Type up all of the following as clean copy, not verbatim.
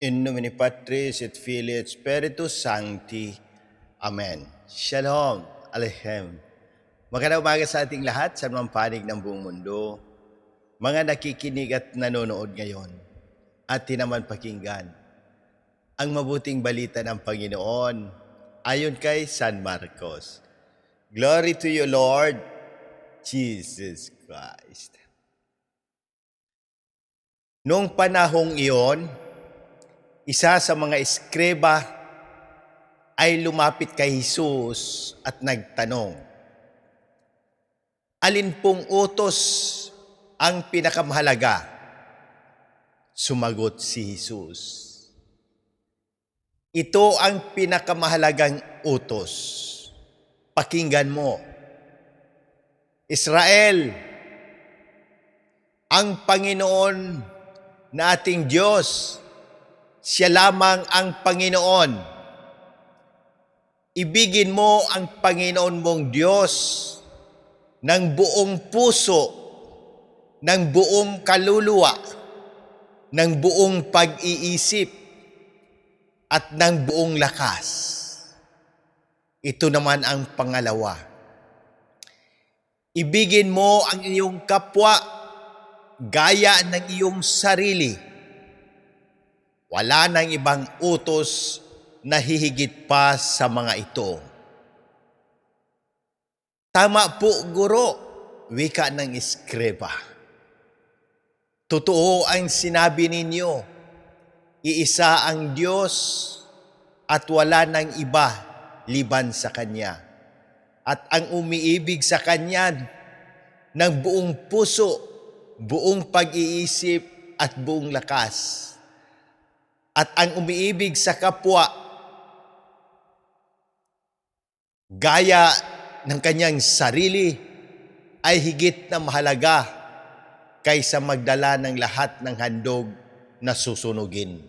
In nomine Patris et Filii et Spiritus Sancti. Amen. Shalom Aleichem. Magandang umaga sa ating lahat sa mga panig ng buong mundo. Mga nakikinig at nanonood ngayon at tinaman pakinggan ang mabuting balita ng Panginoon ayon kay San Marcos. Glory to you, Lord Jesus Christ. Noong panahong iyon, isa sa mga eskreba ay lumapit kay Jesus at nagtanong, alin pong utos ang pinakamahalaga? Sumagot si Jesus, ito ang pinakamahalagang utos. Pakinggan mo. Israel, ang Panginoon na ating Diyos, Siya lamang ang Panginoon. Ibigin mo ang Panginoon mong Diyos ng buong puso, ng buong kaluluwa, ng buong pag-iisip, at ng buong lakas. Ito naman ang pangalawa. Ibigin mo ang iyong kapwa gaya ng iyong sarili. Wala nang ibang utos na hihigit pa sa mga ito. Tama po, Guro, wika ng eskreba. Totoo ang sinabi ninyo, iisa ang Diyos at wala nang iba liban sa Kanya. At ang umiibig sa Kanya ng buong puso, buong pag-iisip at buong lakas. At ang umiibig sa kapwa, gaya ng kanyang sarili, ay higit na mahalaga kaysa magdala ng lahat ng handog na susunugin.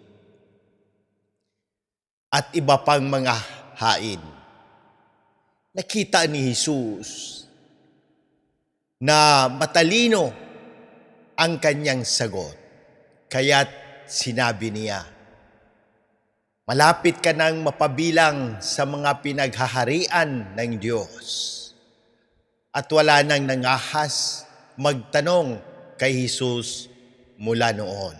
At iba pang mga hain. Nakita ni Jesus na matalino ang kanyang sagot. Kaya't sinabi niya, malapit ka nang mapabilang sa mga pinaghaharian ng Diyos. At wala nang nangahas magtanong kay Jesus mula noon.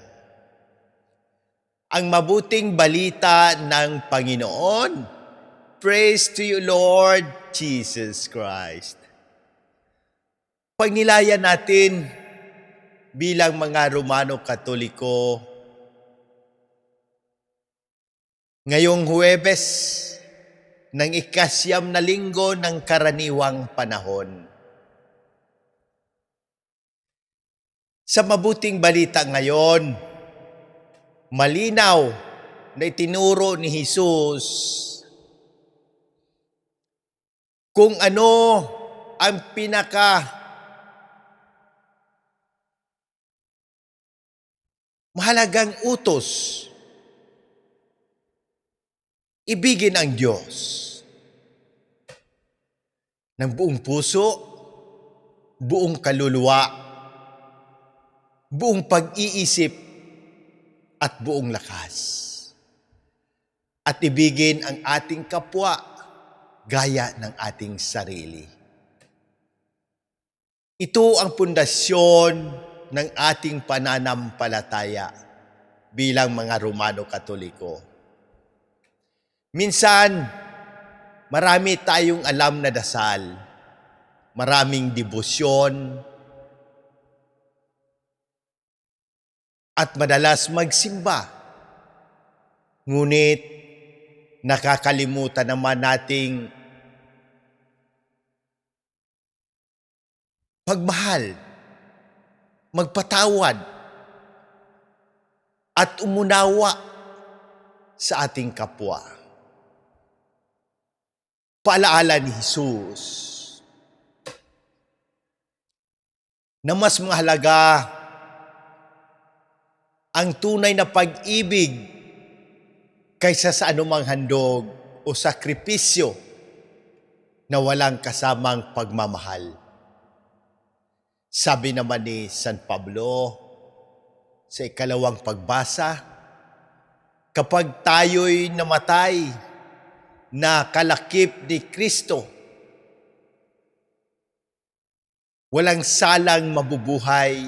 Ang mabuting balita ng Panginoon. Praise to you, Lord Jesus Christ. Pagnilayan natin bilang mga Romano Katoliko, ngayong Huwebes ng ikasyam na linggo ng karaniwang panahon. Sa mabuting balita ngayon, malinaw na itinuro ni Jesus kung ano ang mahalagang utos. Ibigin ang Diyos ng buong puso, buong kaluluwa, buong pag-iisip, at buong lakas. At ibigin ang ating kapwa gaya ng ating sarili. Ito ang pundasyon ng ating pananampalataya bilang mga Romano Katoliko. Minsan, marami tayong alam na dasal, maraming debosyon, at madalas magsimba. Ngunit, nakakalimutan naman nating pagmahal, magpatawad, at umunawa sa ating kapwa. Paalaala ni Jesus na mas mahalaga ang tunay na pag-ibig kaysa sa anumang handog o sakripisyo na walang kasamang pagmamahal. Sabi naman ni San Pablo sa ikalawang pagbasa, Kapag tayo'y namatay na kalakip ni Kristo, walang salang mabubuhay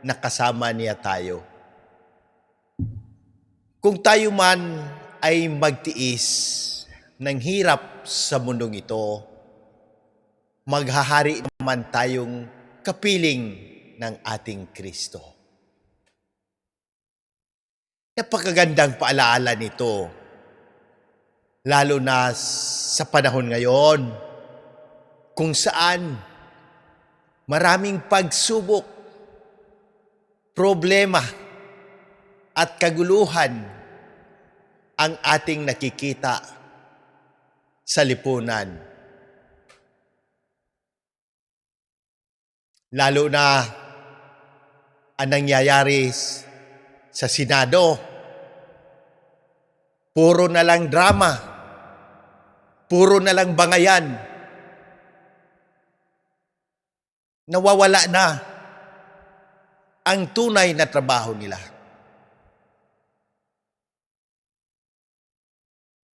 na kasama niya tayo. Kung tayo man ay magtiis ng hirap sa mundong ito, maghahari naman tayong kapiling ng ating Kristo. Napakagandang paalaala nito, lalo na sa panahon ngayon, kung saan maraming pagsubok, problema, at kaguluhan ang ating nakikita sa lipunan. Lalo na ang nangyayari sa Senado. Puro na lang drama, puro na lang bangayan. Nawawala na ang tunay na trabaho nila.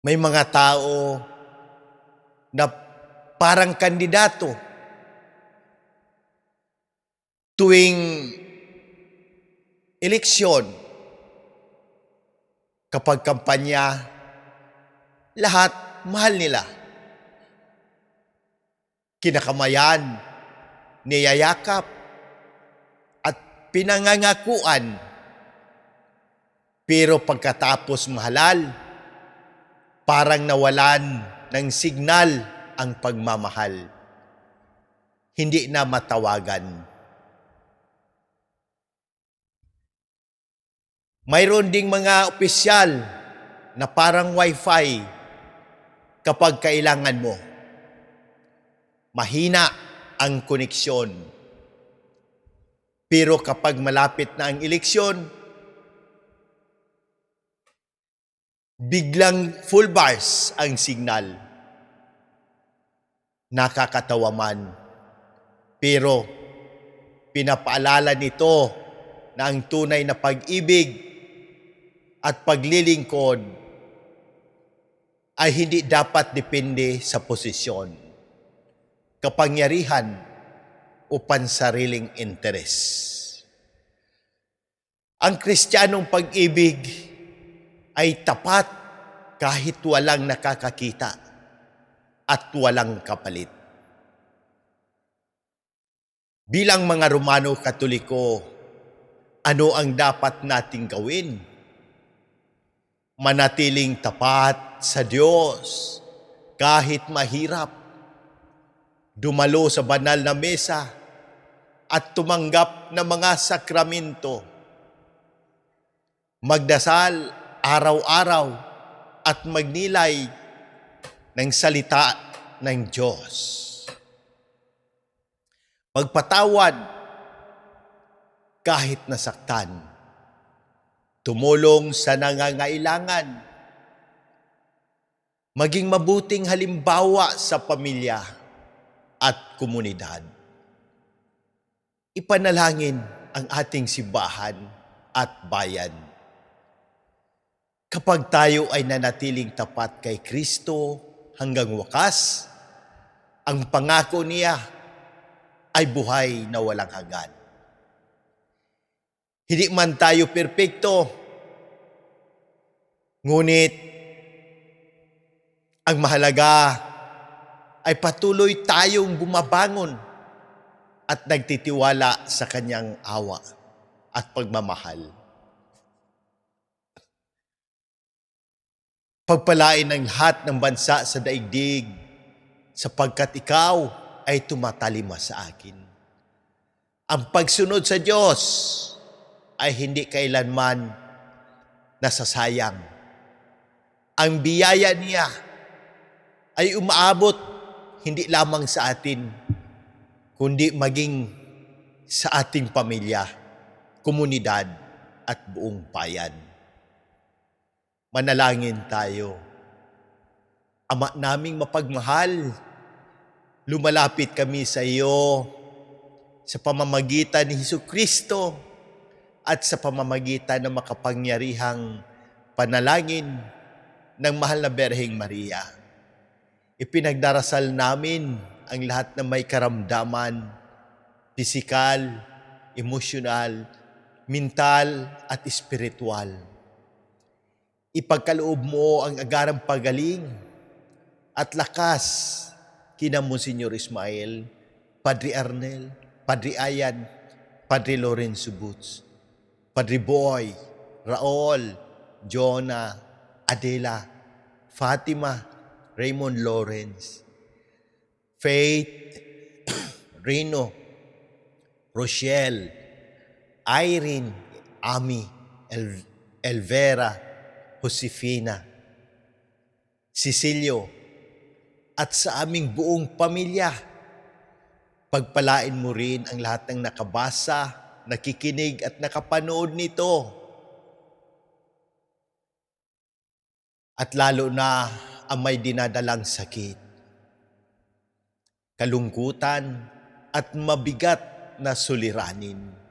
May mga tao na parang kandidato tuwing eleksyon. Kapag kampanya, lahat mahal nila. Kinakamayan, niyayakap, at pinangangakuan. Pero pagkatapos mahalal, parang nawalan ng signal ang pagmamahal. Hindi na matawagan. Mayroon ding mga opisyal na parang wifi kapag kailangan mo. Mahina ang koneksyon. Pero kapag malapit na ang eleksyon, biglang full bars ang signal. Nakakatawa man. Pero pinapaalala nito na ang tunay na pag-ibig at paglilingkod ay hindi dapat depende sa posisyon, kapangyarihan o pansariling interes. Ang Kristiyanong pag-ibig ay tapat kahit walang nakakakita at walang kapalit. Bilang mga Romano Katoliko, ano ang dapat nating gawin? Manatiling tapat sa Diyos kahit mahirap, dumalo sa banal na mesa at tumanggap ng mga sakramento, magdasal araw-araw at magnilay ng salita ng Diyos. Magpatawad kahit nasaktan. Tumulong sa nangangailangan. Maging mabuting halimbawa sa pamilya at komunidad. Ipanalangin ang ating simbahan at bayan. Kapag tayo ay nanatiling tapat kay Kristo hanggang wakas, ang pangako niya ay buhay na walang hanggan. Hindi man tayo perpekto, ngunit ang mahalaga ay patuloy tayong bumabangon at nagtitiwala sa kanyang awa at pagmamahal. Pagpalain ng lahat ng bansa sa daigdig, sapagkat ikaw ay tumatalima sa akin. Ang pagsunod sa Diyos ay hindi kailanman nasasayang. Ang biyaya niya ay umaabot hindi lamang sa atin, kundi maging sa ating pamilya, komunidad at buong bayan. Manalangin tayo. Ama naming mapagmahal, lumalapit kami sa iyo sa pamamagitan ni Hesukristo at sa pamamagitan ng makapangyarihang panalangin ng mahal na Berheng Maria. Ipinagdarasal namin ang lahat ng may karamdaman, pisikal, emosyonal, mental at espiritual. Ipagkaloob mo ang agarang pagaling at lakas kina Monsignor Ismael, Padre Arnel, Padre Ayan, Padre Lorenzo Boots, Padre Boy, Raul, Jonah, Adela, Fatima, Raymond Lawrence, Faith, Rino, Rochelle, Irene, Ami, Elvera, Josefina, Cecilio, at sa aming buong pamilya. Pagpalain mo rin ang lahat ng nakabasa, nakikinig at nakapanood nito. At lalo na ang may dinadalang sakit, kalungkutan at mabigat na suliranin.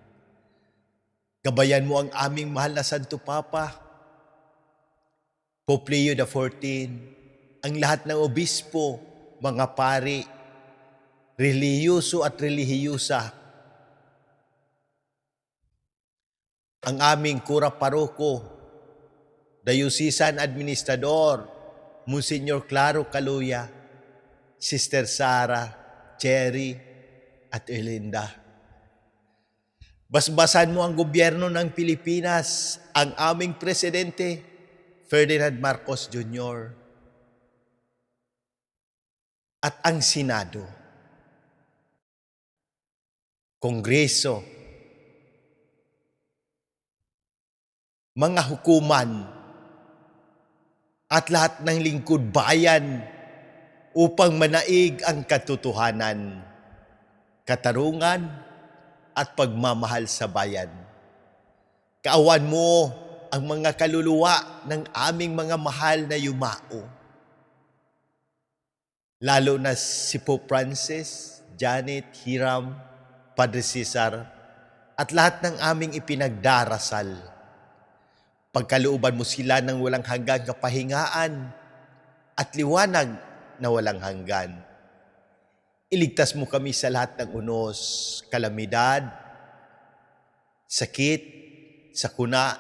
Gabayan mo ang aming mahal na Santo Papa, Pope Leo XIV, ang lahat ng obispo, mga pari, relihiyoso at relihiyusa, ang aming kura paroko, Diocesan Administrador, Monsignor Claro Caluya, Sister Sara, Cherry, at Elinda. Basbasan mo ang gobyerno ng Pilipinas, ang aming Presidente, Ferdinand Marcos Jr., at ang Senado, Kongreso, mga hukuman, at lahat ng lingkod bayan upang manaig ang katotohanan, katarungan, at pagmamahal sa bayan. Kaawan mo ang mga kaluluwa ng aming mga mahal na yumao. Lalo na si Pope Francis, Janet, Hiram, Padre Cesar, at lahat ng aming ipinagdarasal. Pagkalooban mo sila ng walang hanggang kapahingaan at liwanag na walang hanggan. Iligtas mo kami sa lahat ng unos, kalamidad, sakit, sakuna,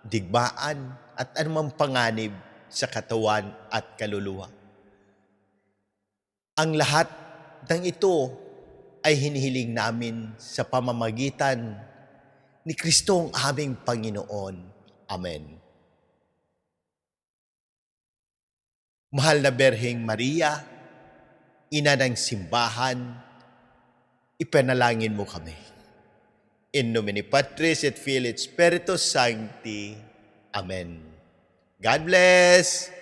digmaan, at anumang panganib sa katawan at kaluluwa. Ang lahat ng ito ay hinihiling namin sa pamamagitan ni Kristong aming Panginoon. Amen. Mahal na Berheng Maria, Ina ng simbahan, ipanalangin mo kami. In nomine Patris et Filii et Spiritus Sancti. Amen. God bless!